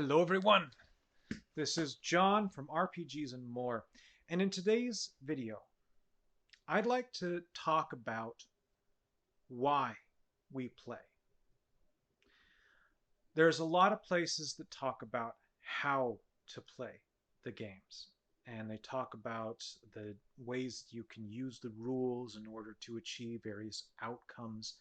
Hello, everyone. This is John from RPGs and More. And in today's video, I'd like to talk about why we play. There's a lot of places that talk about how to play the games. And they talk about the ways you can use the rules in order to achieve various outcomes.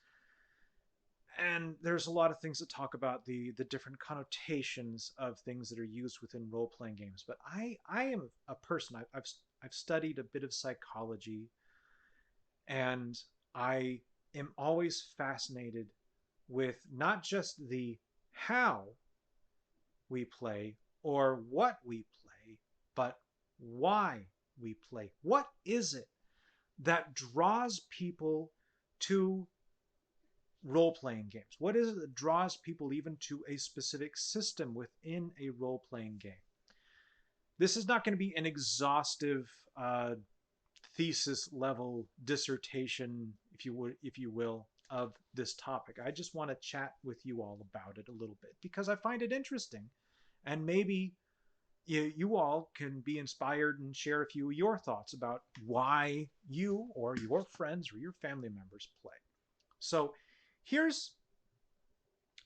And there's a lot of things that talk about the different connotations of things that are used within role-playing games. But I am a person. I've studied a bit of psychology, and I am always fascinated with not just the how we play or what we play, but why we play. What is it that draws people to role-playing games? What is it that draws people even to a specific system within a role-playing game? This is not going to be an exhaustive thesis level dissertation, if you will, of this topic. I just want to chat with you all about it a little bit because I find it interesting, and maybe you all can be inspired and share a few of your thoughts about why you or your friends or your family members play. So here's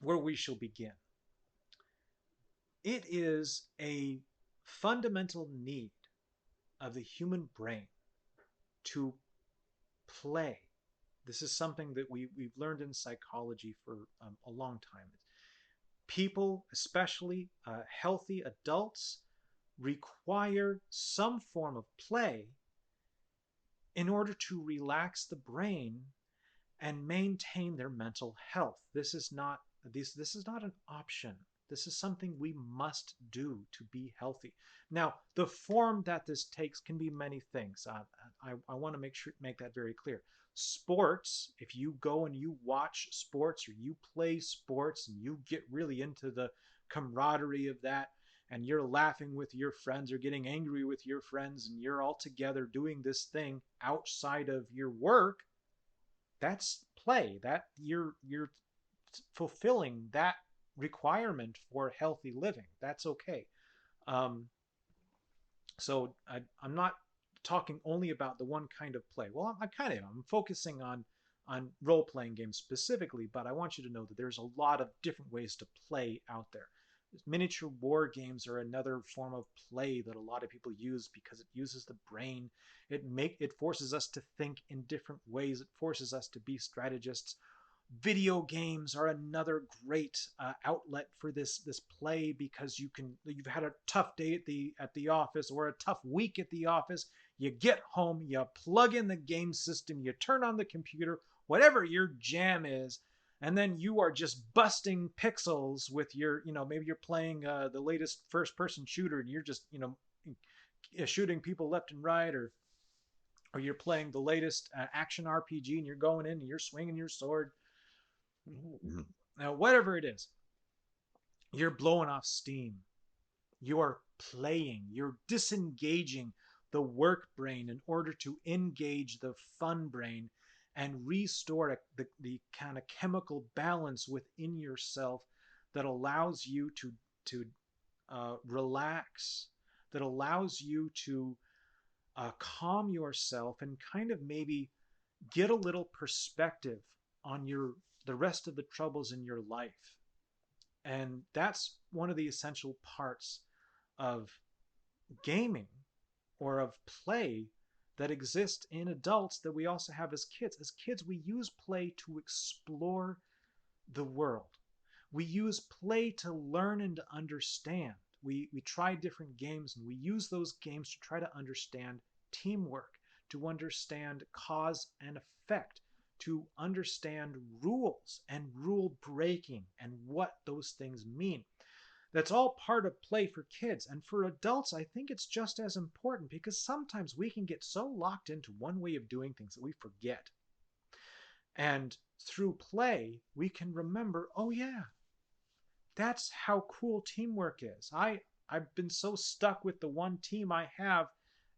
where we shall begin. It is a fundamental need of the human brain to play. This is something that we've learned in psychology for a long time. People, especially healthy adults, require some form of play in order to relax the brain and maintain their mental health. This is not an option. This is something we must do to be healthy. Now, the form that this takes can be many things. I want to make that very clear. Sports, if you go and you watch sports or you play sports and you get really into the camaraderie of that, and you're laughing with your friends or getting angry with your friends, and you're all together doing this thing outside of your work, that's play. That you're fulfilling that requirement for healthy living. That's okay. Um, so I'm not talking only about the one kind of play. Well, I'm focusing on role playing games specifically, but I want you to know that there's a lot of different ways to play out there. Miniature war games are another form of play that a lot of people use because it uses the brain. It forces us to think in different ways. It forces us to be strategists. Video games are another great outlet for this play because you've had a tough day at the office or a tough week at the office. You get home, you plug in the game system, you turn on the computer, whatever your jam is, and then you are just busting pixels with your, maybe you're playing the latest first-person shooter and you're just, shooting people left and right, or you're playing the latest action RPG and you're going in and you're swinging your sword. Now, whatever it is, you're blowing off steam. You are playing. You're disengaging the work brain in order to engage the fun brain and restore the kind of chemical balance within yourself that allows you to relax, that allows you to calm yourself and kind of maybe get a little perspective on the rest of the troubles in your life. And that's one of the essential parts of gaming or of play that exist in adults that we also have as kids. As kids, we use play to explore the world. We use play to learn and to understand. We try different games and we use those games to try to understand teamwork, to understand cause and effect, to understand rules and rule breaking and what those things mean. That's all part of play for kids. And for adults, I think it's just as important because sometimes we can get so locked into one way of doing things that we forget. And through play, we can remember, oh yeah, that's how cool teamwork is. I've been so stuck with the one team I have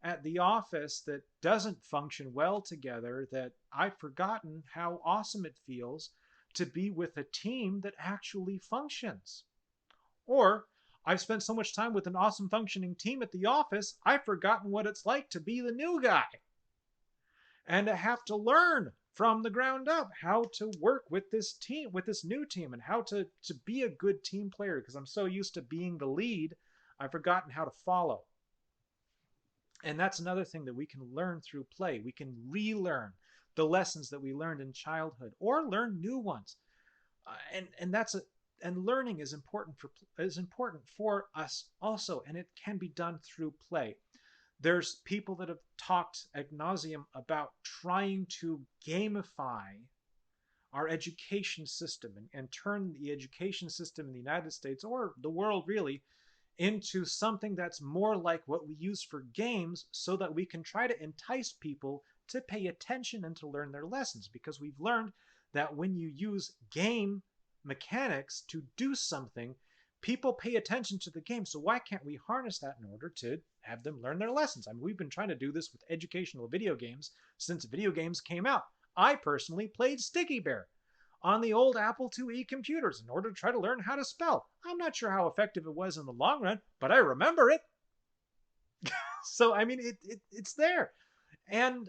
at the office that doesn't function well together that I've forgotten how awesome it feels to be with a team that actually functions. Or I've spent so much time with an awesome functioning team at the office, I've forgotten what it's like to be the new guy and to have to learn from the ground up how to work with this team, with this new team, and how to be a good team player, because I'm so used to being the lead, I've forgotten how to follow. And that's another thing that we can learn through play. We can relearn the lessons that we learned in childhood or learn new ones. And learning is important for us also, and it can be done through play. There's people that have talked ad nauseum about trying to gamify our education system and turn the education system in the United States, or the world really, into something that's more like what we use for games, so that we can try to entice people to pay attention and to learn their lessons. Because we've learned that when you use game mechanics to do something, people pay attention to the game. So why can't we harness that in order to have them learn their lessons? I mean, we've been trying to do this with educational video games since video games came out. I personally played Sticky Bear on the old Apple IIe computers in order to try to learn how to spell. I'm not sure how effective it was in the long run, but I remember it. So, I mean, it's there. And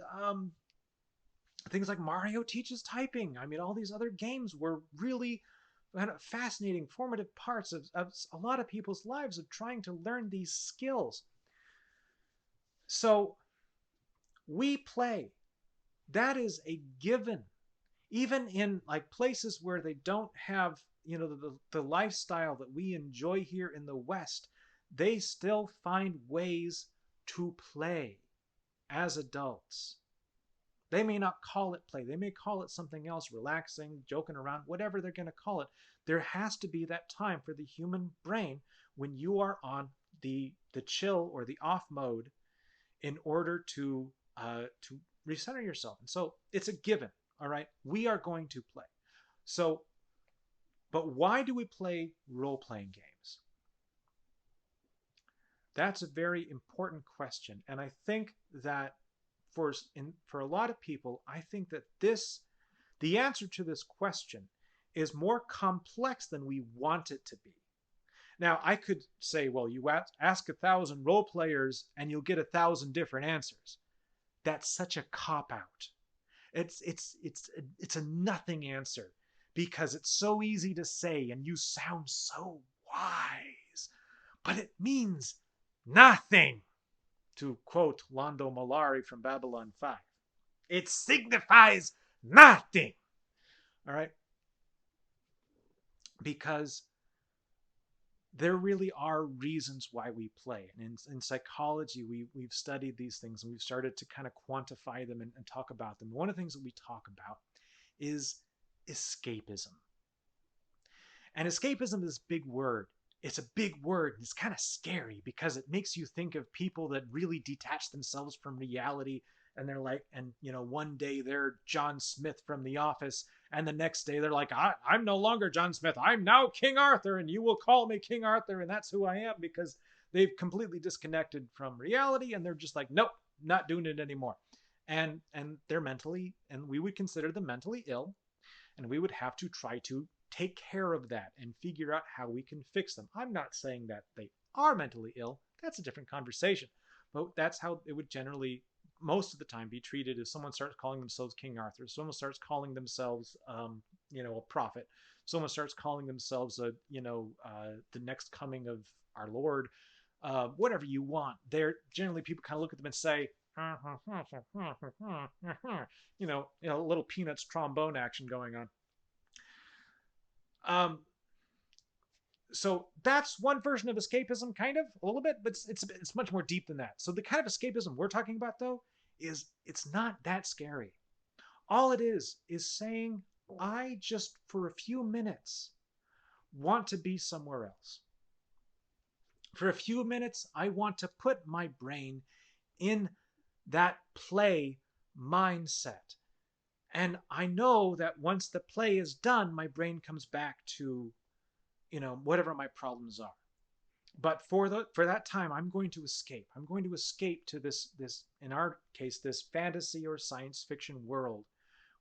things like Mario Teaches Typing. I mean, all these other games were really fascinating, formative parts of a lot of people's lives of trying to learn these skills. So we play. That is a given. Even in like places where they don't have, you know, the lifestyle that we enjoy here in the West, they still find ways to play as adults. They may not call it play. They may call it something else, relaxing, joking around, whatever they're going to call it. There has to be that time for the human brain when you are on the chill or the off mode in order to recenter yourself. And so it's a given. All right, we are going to play. So, but why do we play role-playing games? That's a very important question. And I think that for a lot of people, I think that the answer to this question is more complex than we want it to be. Now, I could say, well, you ask 1,000 role players and you'll get 1,000 different answers. That's such a cop-out. It's a nothing answer, because it's so easy to say and you sound so wise, but it means nothing. To quote Londo Mollari from Babylon 5, it signifies nothing. All right? Because there really are reasons why we play. And in psychology, we've studied these things and we've started to kind of quantify them and talk about them. One of the things that we talk about is escapism. And escapism is a big word. It's a big word. It's kind of scary because it makes you think of people that really detach themselves from reality. And they're like, and you know, one day they're John Smith from The Office, and the next day they're like, I'm no longer John Smith. I'm now King Arthur, and you will call me King Arthur, and that's who I am, because they've completely disconnected from reality, and they're just like, nope, not doing it anymore. And they're mentally, and we would consider them mentally ill, and we would have to try to take care of that and figure out how we can fix them. I'm not saying that they are mentally ill. That's a different conversation. But that's how it would generally, most of the time, be treated. If someone starts calling themselves King Arthur, someone starts calling themselves, a prophet, someone starts calling themselves the next coming of our Lord, whatever you want. They're generally, people kind of look at them and say, a little Peanuts trombone action going on. So that's one version of escapism, kind of, a little bit, but it's much more deep than that. So the kind of escapism we're talking about, though, is it's not that scary. All it is saying, I just, for a few minutes, want to be somewhere else. For a few minutes, I want to put my brain in that play mindset. And I know that once the play is done, my brain comes back to, whatever my problems are. But for that time, I'm going to escape. I'm going to escape to this, in our case, this fantasy or science fiction world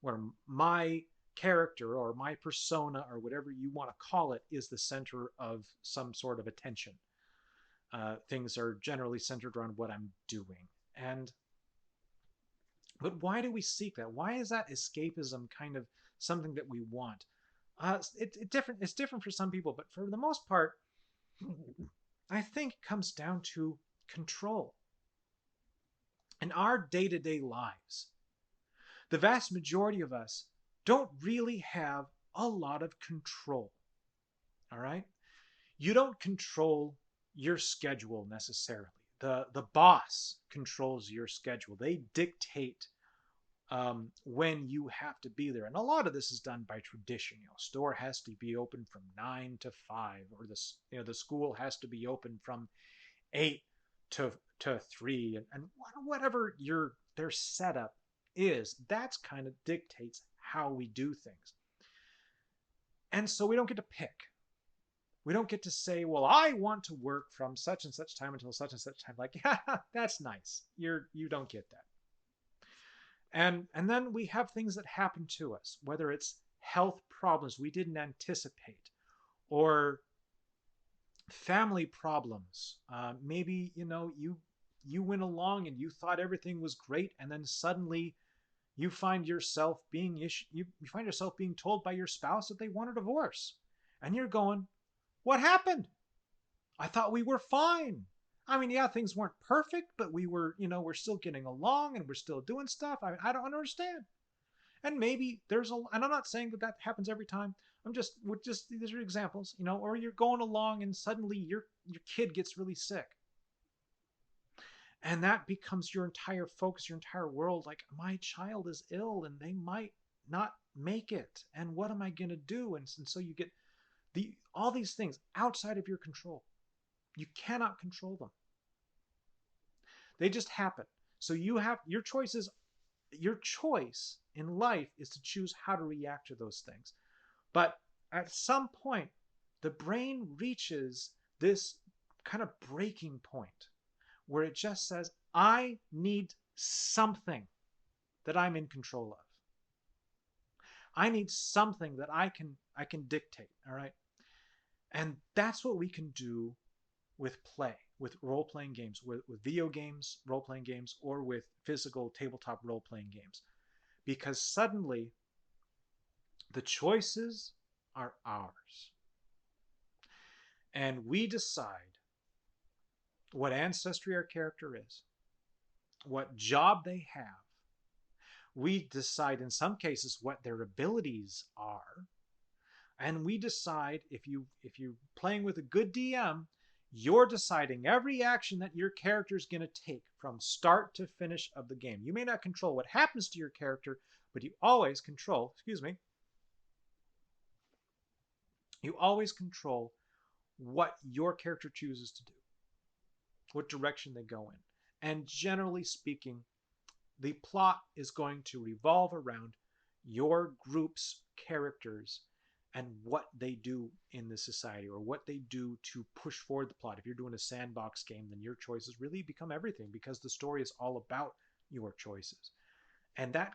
where my character or my persona or whatever you want to call it is the center of some sort of attention. Things are generally centered around what I'm doing. And but why do we seek that? Why is that escapism kind of something that we want? It's different for some people, but for the most part, I think it comes down to control. In our day-to-day lives, the vast majority of us don't really have a lot of control. All right? You don't control your schedule necessarily. The boss controls your schedule. They dictate when you have to be there. And a lot of this is done by tradition. Store has to be open from 9 to 5, or the school has to be open from 8 to 3, and whatever their setup is, that's kind of dictates how we do things. And so we don't get to pick. We don't get to say, well, I want to work from such and such time until such and such time. Like, yeah, that's nice. You don't get that. And then we have things that happen to us, whether it's health problems we didn't anticipate, or family problems. Maybe you went along and you thought everything was great, and then suddenly you find yourself being told by your spouse that they want a divorce, and you're going, "What happened? I thought we were fine. I mean, yeah, things weren't perfect, but we're still getting along and we're still doing stuff. I don't understand." And maybe and I'm not saying that happens every time. These are examples, or you're going along and suddenly your kid gets really sick. And that becomes your entire focus, your entire world. Like, my child is ill and they might not make it. And what am I going to do? And so you get all these things outside of your control. You cannot control them. They just happen. So you have your choices. Your choice in life is to choose how to react to those things. But at some point, the brain reaches this kind of breaking point where it just says, I need something that I'm in control of. I need something that I can dictate, all right? And that's what we can do with play, with role-playing games, with video games, role-playing games, or with physical tabletop role-playing games. Because suddenly, the choices are ours. And we decide what ancestry our character is, what job they have. We decide, in some cases, what their abilities are. And we decide, if you're playing with a good DM, you're deciding every action that your character is going to take from start to finish of the game. You may not control what happens to your character, but you always control, you always control what your character chooses to do, what direction they go in. And generally speaking, the plot is going to revolve around your group's characters and what they do in the society, or what they do to push forward the plot. If you're doing a sandbox game, then your choices really become everything, because the story is all about your choices. And that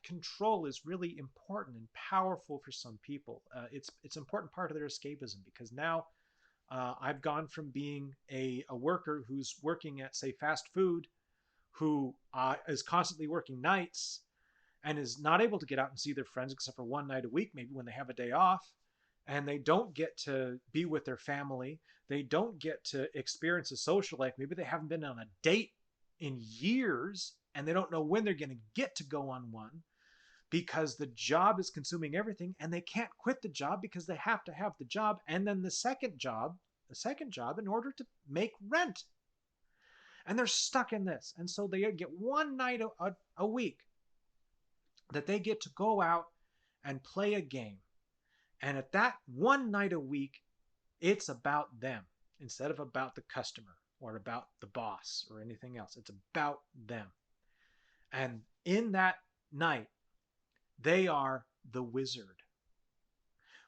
control is really important and powerful for some people. It's an important part of their escapism, because now I've gone from being a worker who's working at, say, fast food, who is constantly working nights and is not able to get out and see their friends except for one night a week, maybe when they have a day off, and they don't get to be with their family. They don't get to experience a social life. Maybe they haven't been on a date in years, and they don't know when they're going to get to go on one, because the job is consuming everything, and they can't quit the job because they have to have the job and then the second job in order to make rent. And they're stuck in this. And so they get one night a week that they get to go out and play a game. And at that one night a week, it's about them instead of about the customer or about the boss or anything else. It's about them. And in that night, they are the wizard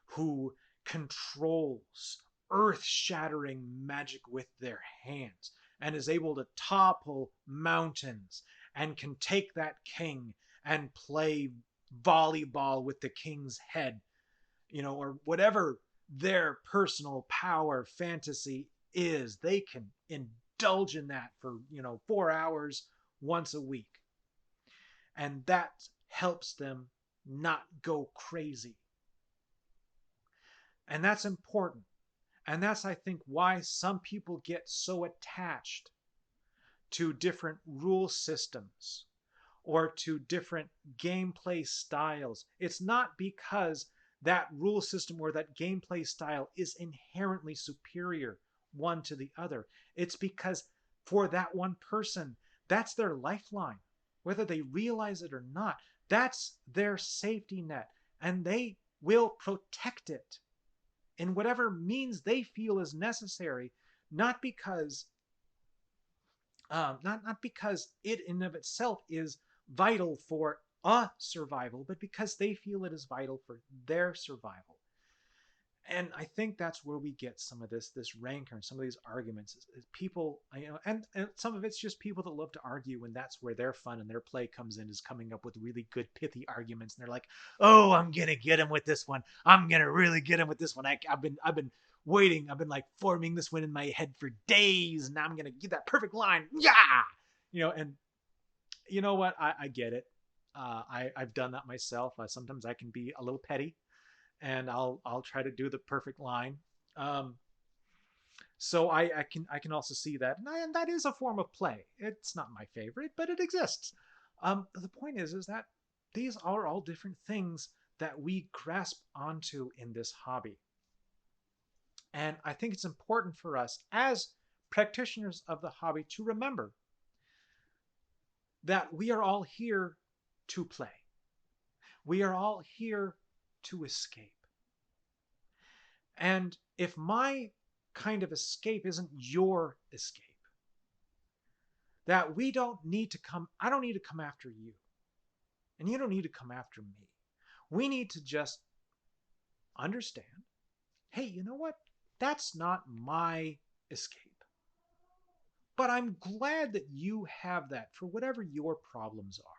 who controls earth-shattering magic with their hands and is able to topple mountains and can take that king and play volleyball with the king's head, or whatever their personal power fantasy is, they can indulge in that for, 4 hours once a week. And that helps them not go crazy. And that's important. And that's, I think, why some people get so attached to different rule systems or to different gameplay styles. It's not because that rule system or that gameplay style is inherently superior one to the other. It's because for that one person, that's their lifeline. Whether they realize it or not, that's their safety net, and they will protect it in whatever means they feel is necessary, not because not because it in of itself is vital for a survival, but because they feel it is vital for their survival. And I think that's where we get some of this rancor and some of these arguments is people, and some of it's just people that love to argue, and that's where their fun and their play comes in, is coming up with really good pithy arguments. And they're like, "Oh, I'm gonna get him with this one. I'm gonna really get him with this one. I've been waiting. I've been like forming this one in my head for days, and now I'm gonna get that perfect line. Yeah, And you know what? I get it. I've done that myself. Sometimes I can be a little petty, and I'll try to do the perfect line. So I can also see that, and that is a form of play. It's not my favorite, but it exists. The point is that these are all different things that we grasp onto in this hobby. And I think it's important for us as practitioners of the hobby to remember that we are all here to play. We are all here to escape. And if my kind of escape isn't your escape, that we don't need to come, I don't need to come after you. And you don't need to come after me. We need to just understand, hey, you know what? That's not my escape. But I'm glad that you have that for whatever your problems are.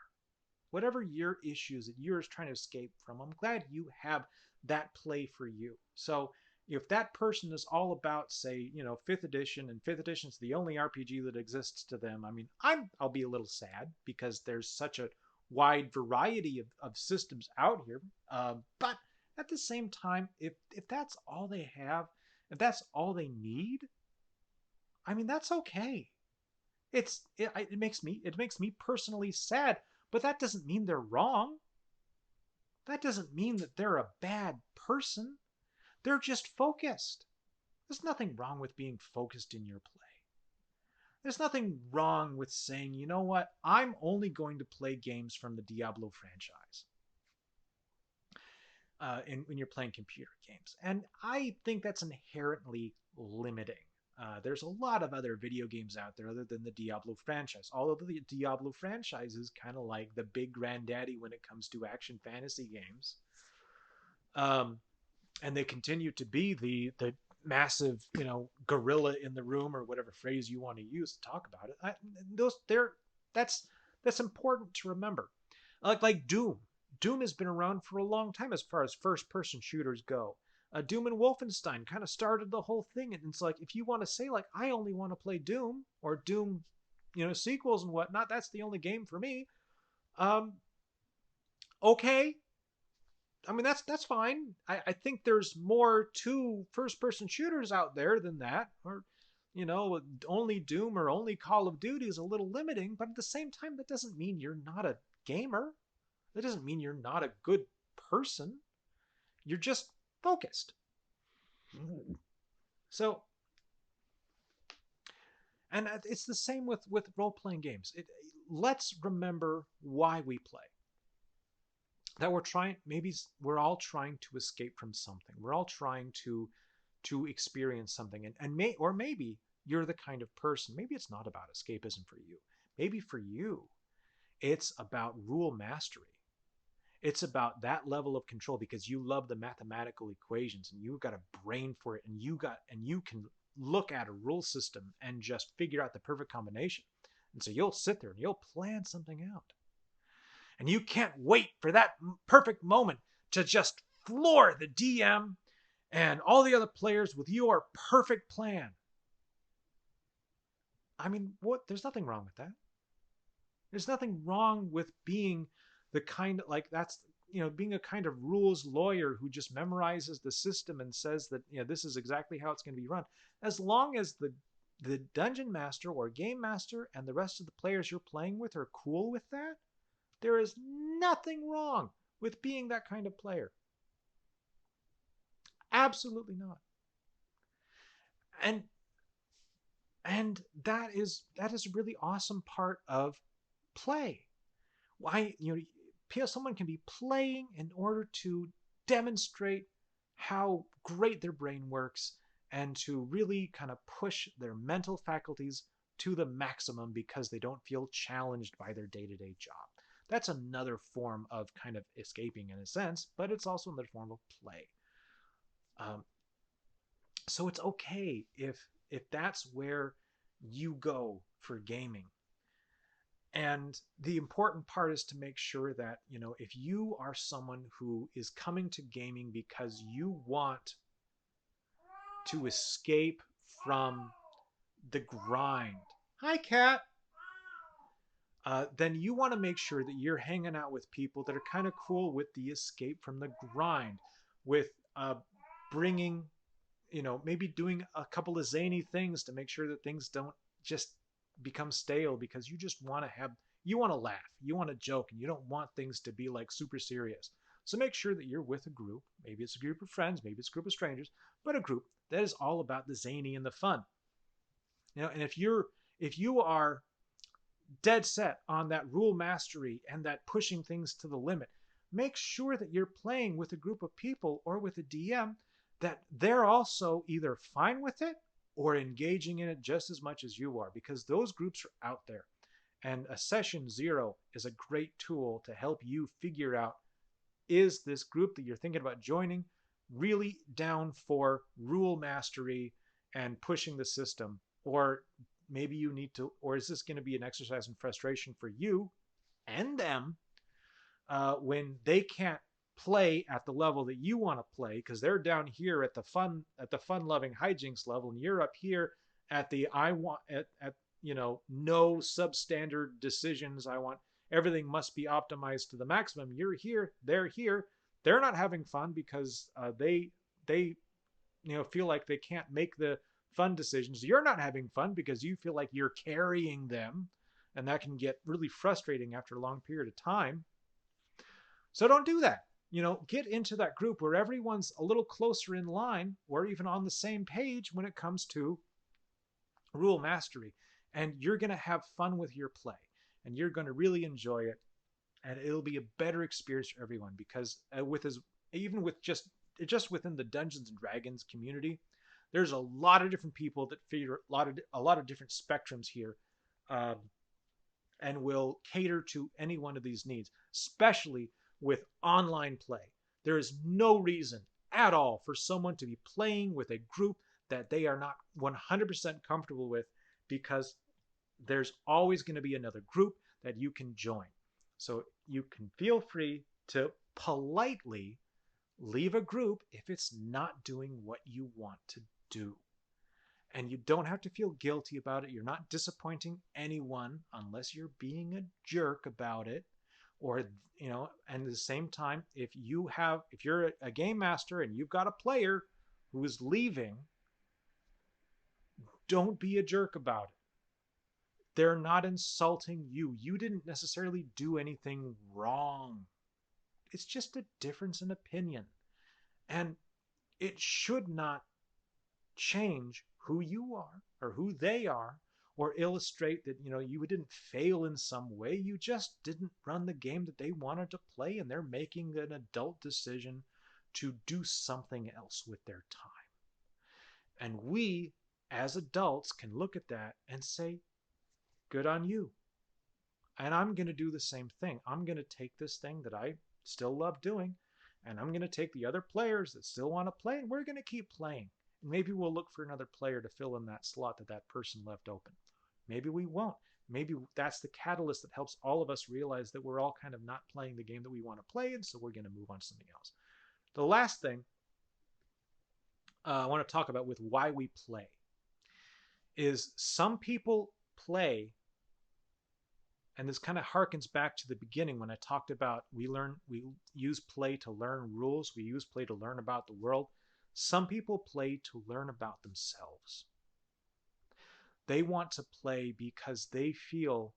Whatever your issues that you're trying to escape from, I'm glad you have that play for you. So if that person is all about, say, 5th edition, and 5th edition is the only RPG that exists to them, I mean, I'll be a little sad because there's such a wide variety of systems out here. But at the same time, if that's all they have, if that's all they need, I mean, that's okay. It makes me personally sad, but that doesn't mean they're wrong. That doesn't mean that they're a bad person. They're just focused. There's nothing wrong with being focused in your play. There's nothing wrong with saying, you know what, I'm only going to play games from the Diablo franchise. When you're playing computer games. And I think that's inherently limiting. There's a lot of other video games out there other than the Diablo franchise. Although the Diablo franchise is kind of like the big granddaddy when it comes to action fantasy games. And they continue to be the massive, gorilla in the room, or whatever phrase you want to use to talk about it. That's important to remember. Like Doom. Doom has been around for a long time as far as first-person shooters go. Doom and Wolfenstein kind of started the whole thing, and it's like, if you want to say, like, I only want to play Doom, or Doom, sequels and whatnot, that's the only game for me. Okay. I mean, that's fine. I think there's more to first-person shooters out there than that, or only Doom or only Call of Duty is a little limiting, but at the same time, that doesn't mean you're not a gamer. That doesn't mean you're not a good person. You're just focused. So, and it's the same with role-playing games. Let's remember why we play. That maybe we're all trying to escape from something. We're all trying to experience something. Or maybe you're the kind of person, maybe it's not about escapism for you. Maybe for you, it's about rule mastery. It's about that level of control because you love the mathematical equations and you've got a brain for it, and you can look at a rule system and just figure out the perfect combination. And so you'll sit there and you'll plan something out. And you can't wait for that perfect moment to just floor the DM and all the other players with your perfect plan. I mean, what? There's nothing wrong with that. There's nothing wrong with being the kind of, like, that's, being a kind of rules lawyer who just memorizes the system and says that, this is exactly how it's going to be run. As long as the dungeon master or game master and the rest of the players you're playing with are cool with that, there is nothing wrong with being that kind of player. Absolutely not. And that is a really awesome part of play. Why, someone can be playing in order to demonstrate how great their brain works and to really kind of push their mental faculties to the maximum because they don't feel challenged by their day-to-day job. That's another form of kind of escaping in a sense, but it's also another form of play. Um, so it's okay if that's where you go for gaming. And the important part is to make sure that, if you are someone who is coming to gaming because you want to escape from the grind. Hi, cat. Then you want to make sure that you're hanging out with people that are kind of cool with the escape from the grind, with bringing, maybe doing a couple of zany things to make sure that things don't just become stale because you want to laugh, you want to joke, and you don't want things to be like super serious. So make sure that you're with a group. Maybe it's a group of friends, maybe it's a group of strangers, but a group that is all about the zany and the fun. And if you are dead set on that rule mastery and that pushing things to the limit, make sure that you're playing with a group of people or with a DM that they're also either fine with it or engaging in it just as much as you are, because those groups are out there. And a session zero is a great tool to help you figure out, is this group that you're thinking about joining really down for rule mastery and pushing the system? Or maybe you need to, or is this going to be an exercise in frustration for you and them when they can't play at the level that you want to play because they're down here at the fun loving hijinks level, and you're up here at the I want at no substandard decisions. I want everything must be optimized to the maximum. You're here, they're here. They're not having fun because they feel like they can't make the fun decisions. You're not having fun because you feel like you're carrying them, and that can get really frustrating after a long period of time. So don't do that. Get into that group where everyone's a little closer in line or even on the same page when it comes to rule mastery. And you're going to have fun with your play, and you're going to really enjoy it. And it'll be a better experience for everyone because even with just within the Dungeons and Dragons community, there's a lot of different people that figure a lot of different spectrums here, um, and will cater to any one of these needs, especially with online play. There is no reason at all for someone to be playing with a group that they are not 100% comfortable with, because there's always going to be another group that you can join. So you can feel free to politely leave a group if it's not doing what you want to do. And you don't have to feel guilty about it. You're not disappointing anyone unless you're being a jerk about it. Or, and at the same time, if you're a game master and you've got a player who is leaving, don't be a jerk about it. They're not insulting you. You didn't necessarily do anything wrong. It's just a difference in opinion. And it should not change who you are or who they are, or illustrate that you didn't fail in some way. You just didn't run the game that they wanted to play, and they're making an adult decision to do something else with their time. And we as adults can look at that and say, good on you. And I'm going to do the same thing. I'm going to take this thing that I still love doing, and I'm going to take the other players that still want to play, and we're going to keep playing. And maybe we'll look for another player to fill in that slot that person left open. Maybe we won't. Maybe that's the catalyst that helps all of us realize that we're all kind of not playing the game that we want to play, and so we're going to move on to something else. The last thing I want to talk about with why we play is some people play, and this kind of harkens back to the beginning when I talked about we use play to learn rules, we use play to learn about the world. Some people play to learn about themselves. They want to play because they feel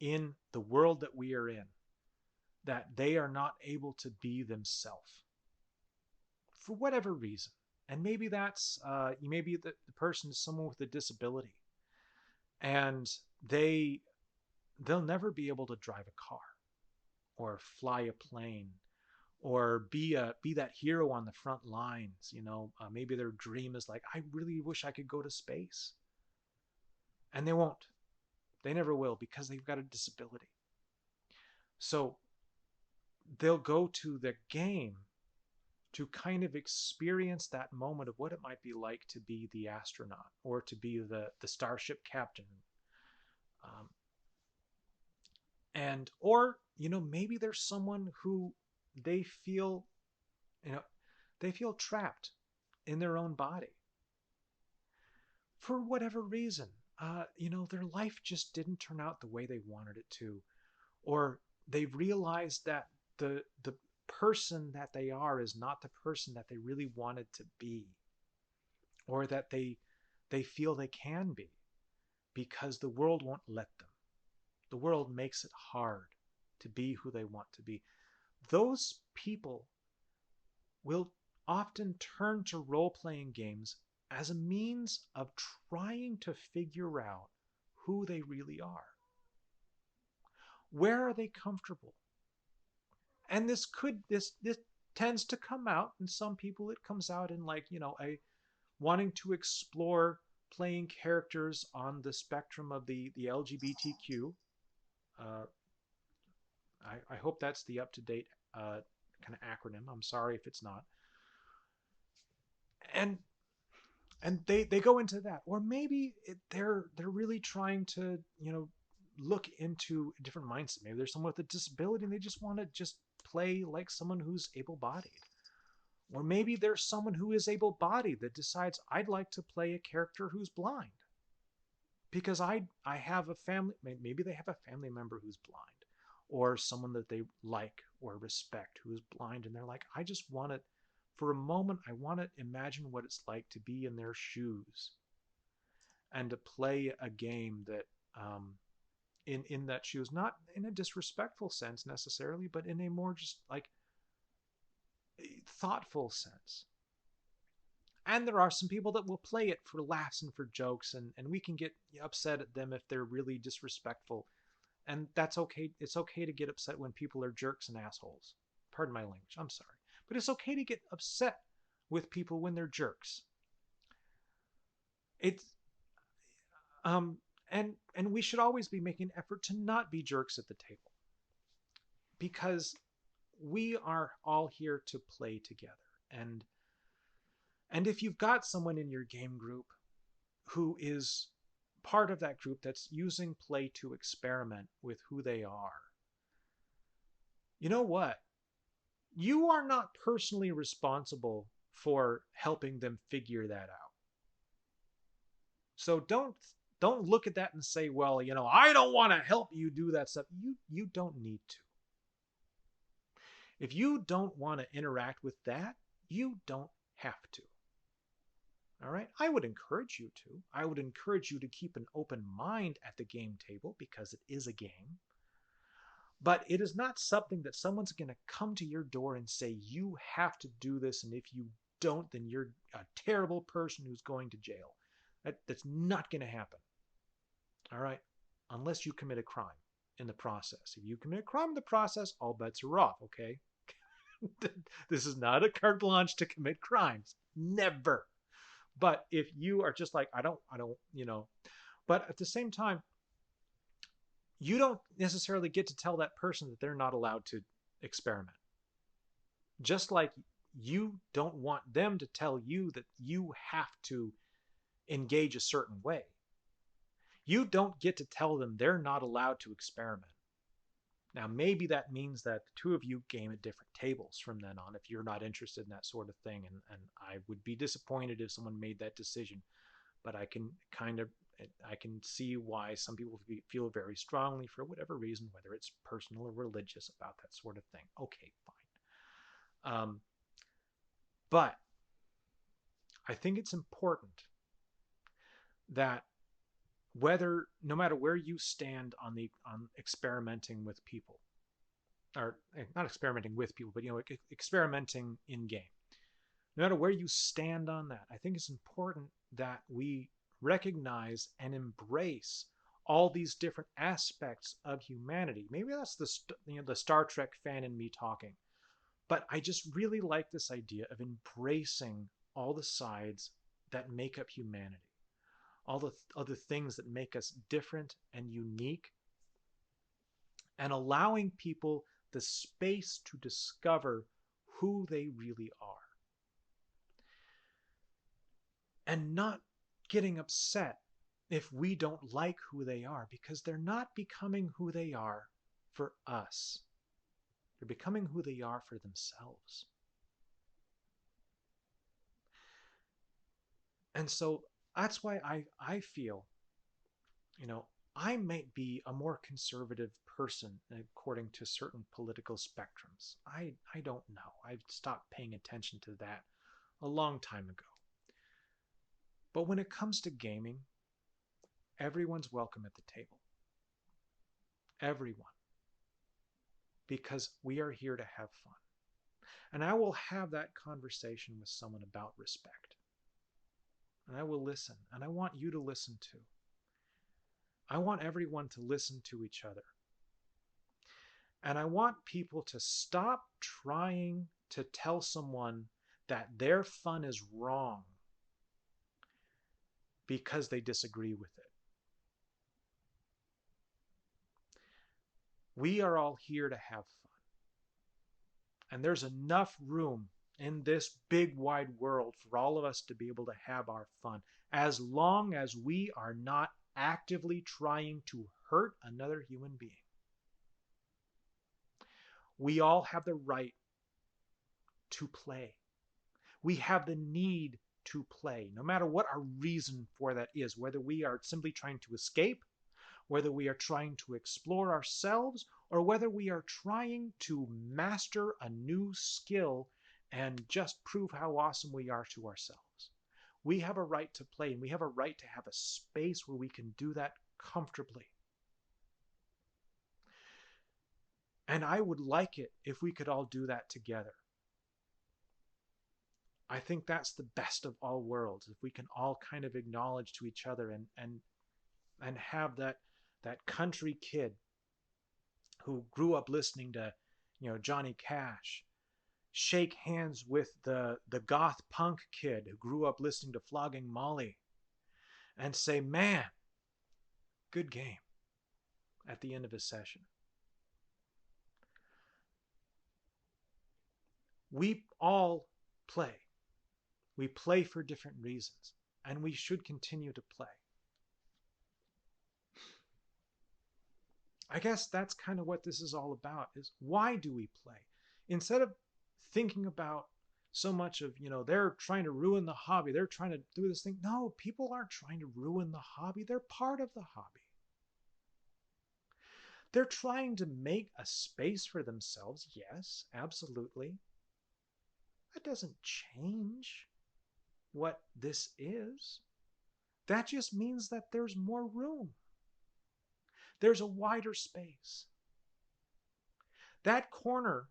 in the world that we are in that they are not able to be themselves for whatever reason. And maybe that's maybe the person is someone with a disability, and they'll never be able to drive a car or fly a plane or be that hero on the front lines. Maybe their dream is like, I really wish I could go to space, and they won't. They never will because they've got a disability. So they'll go to the game to kind of experience that moment of what it might be like to be the astronaut or to be the starship captain. Um, and or maybe there's someone who they feel you know they feel trapped in their own body for whatever reason. Their life just didn't turn out the way they wanted it to, or they realized that the person that they are is not the person that they really wanted to be, or that they feel they can be because the world won't let them. The world makes it hard to be who they want to be. Those people will often turn to role-playing games as a means of trying to figure out who they really are. Where are they comfortable? And this tends to come out in some people. It comes out in a wanting to explore playing characters on the spectrum of the LGBTQ. Uh, I hope that's the up-to-date kind of acronym. I'm sorry if it's not. And they go into that, or maybe they're really trying to look into a different mindset. Maybe there's someone with a disability and they just want to just play like someone who's able-bodied. Or maybe there's someone who is able-bodied that decides, I'd like to play a character who's blind because I have a family. Maybe they have a family member who's blind, or someone that they like or respect who is blind, and they're like, I just want to, for a moment, I want to imagine what it's like to be in their shoes and to play a game that in that shoes, not in a disrespectful sense necessarily, but in a more just like thoughtful sense. And there are some people that will play it for laughs and for jokes, and we can get upset at them if they're really disrespectful. And that's okay. It's okay to get upset when people are jerks and assholes. Pardon my language. I'm sorry. But it's okay to get upset with people when they're jerks. It's and we should always be making an effort to not be jerks at the table, because we are all here to play together. And if you've got someone in your game group who is part of that group that's using play to experiment with who they are, you know what? You are not personally responsible for helping them figure that out. So don't look at that and say, well, I don't want to help you do that stuff. You don't need to. If you don't want to interact with that, you don't have to. All right? I would encourage you to. I would encourage you to keep an open mind at the game table because it is a game. But it is not something that someone's going to come to your door and say, you have to do this, and if you don't, then you're a terrible person who's going to jail. That's not going to happen. All right? Unless you commit a crime in the process. If you commit a crime in the process, all bets are off, okay? This is not a carte blanche to commit crimes. Never. But if you are just like, I don't, but at the same time, you don't necessarily get to tell that person that they're not allowed to experiment. Just like you don't want them to tell you that you have to engage a certain way. You don't get to tell them they're not allowed to experiment. Now, maybe that means that the two of you game at different tables from then on if you're not interested in that sort of thing. And I would be disappointed if someone made that decision. but I can see why some people feel very strongly for whatever reason, whether it's personal or religious, about that sort of thing. Okay, fine. But I think it's important that no matter where you stand on experimenting with people, or not experimenting with people, but experimenting in game, no matter where you stand on that, I think it's important that we recognize and embrace all these different aspects of humanity. Maybe that's the Star Trek fan in me talking, but I just really like this idea of embracing all the sides that make up humanity, all the other things that make us different and unique, and allowing people the space to discover who they really are. And not getting upset if we don't like who they are, because they're not becoming who they are for us. They're becoming who they are for themselves. And so that's why I feel, I might be a more conservative person according to certain political spectrums. I don't know. I've stopped paying attention to that a long time ago. But when it comes to gaming, everyone's welcome at the table. Everyone. Because we are here to have fun. And I will have that conversation with someone about respect. And I will listen. And I want you to listen too. I want everyone to listen to each other. And I want people to stop trying to tell someone that their fun is wrong because they disagree with it. We are all here to have fun. And there's enough room in this big wide world for all of us to be able to have our fun, as long as we are not actively trying to hurt another human being. We all have the right to play. We have the need to play, no matter what our reason for that is, whether we are simply trying to escape, whether we are trying to explore ourselves, or whether we are trying to master a new skill and just prove how awesome we are to ourselves. We have a right to play, and we have a right to have a space where we can do that comfortably. And I would like it if we could all do that together. I think that's the best of all worlds, if we can all kind of acknowledge to each other and have that country kid who grew up listening to, Johnny Cash, shake hands with the goth punk kid who grew up listening to Flogging Molly, and say, man, good game, at the end of a session. We all play. We play for different reasons, and we should continue to play. I guess that's kind of what this is all about, is why do we play? Instead of thinking about so much of, they're trying to ruin the hobby, they're trying to do this thing. No, people aren't trying to ruin the hobby. They're part of the hobby. They're trying to make a space for themselves. Yes, absolutely. That doesn't change what this is. That just means that there's more room. There's a wider space. That corner,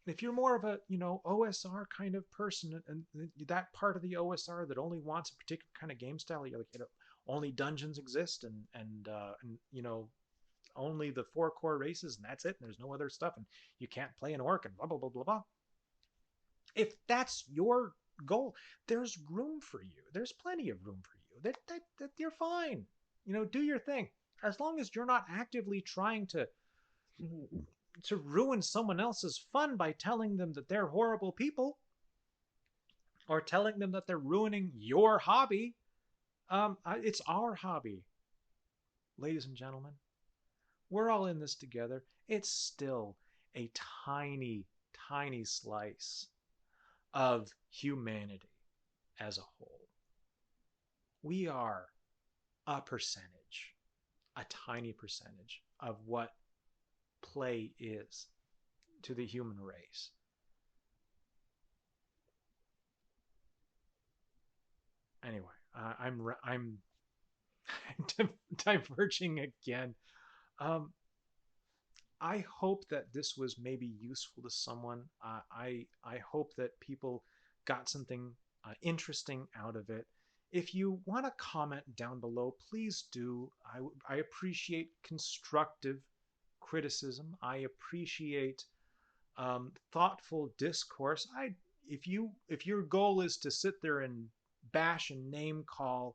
if you're more of a, OSR kind of person, and that part of the OSR that only wants a particular kind of game style, you're like, only dungeons exist and only the 4 core races and that's it, and there's no other stuff, and you can't play an orc and blah, blah, blah, blah, blah. If that's your goal, there's room for you. There's plenty of room for you. That you're fine. Do your thing. As long as you're not actively trying to ruin someone else's fun by telling them that they're horrible people, or telling them that they're ruining your hobby. It's our hobby, ladies and gentlemen. We're all in this together. It's still a tiny, tiny slice of humanity as a whole. We are a percentage, a tiny percentage of what play is to the human race. Anyway, I'm diverging again. Um, I hope that this was maybe useful to someone. I hope that people got something interesting out of it. If you want to comment down below, please do. I appreciate constructive criticism. I appreciate thoughtful discourse. If your goal is to sit there and bash and name call,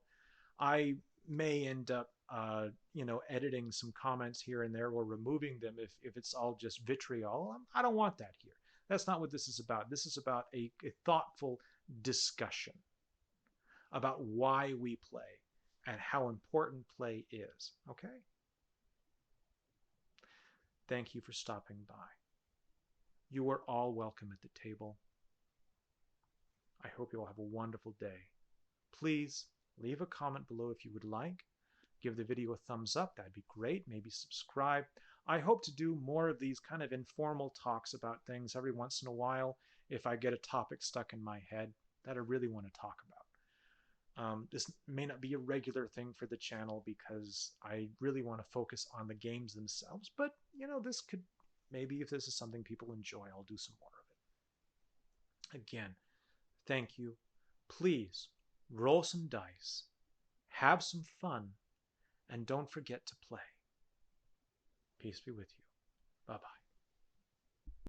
I may end up editing some comments here and there or removing them if it's all just vitriol. I don't want that here. That's not what this is about. This is about a thoughtful discussion about why we play and how important play is. Okay? Thank you for stopping by. You are all welcome at the table. I hope you all have a wonderful day. Please leave a comment below if you would like. Give the video a thumbs up. That'd be great. Maybe subscribe. I hope to do more of these kind of informal talks about things every once in a while if I get a topic stuck in my head that I really want to talk about. This may not be a regular thing for the channel because I really want to focus on the games themselves, but this could, maybe if this is something people enjoy, I'll do some more of it. Again, thank you. Please roll some dice, have some fun, and don't forget to play. Peace be with you. Bye-bye.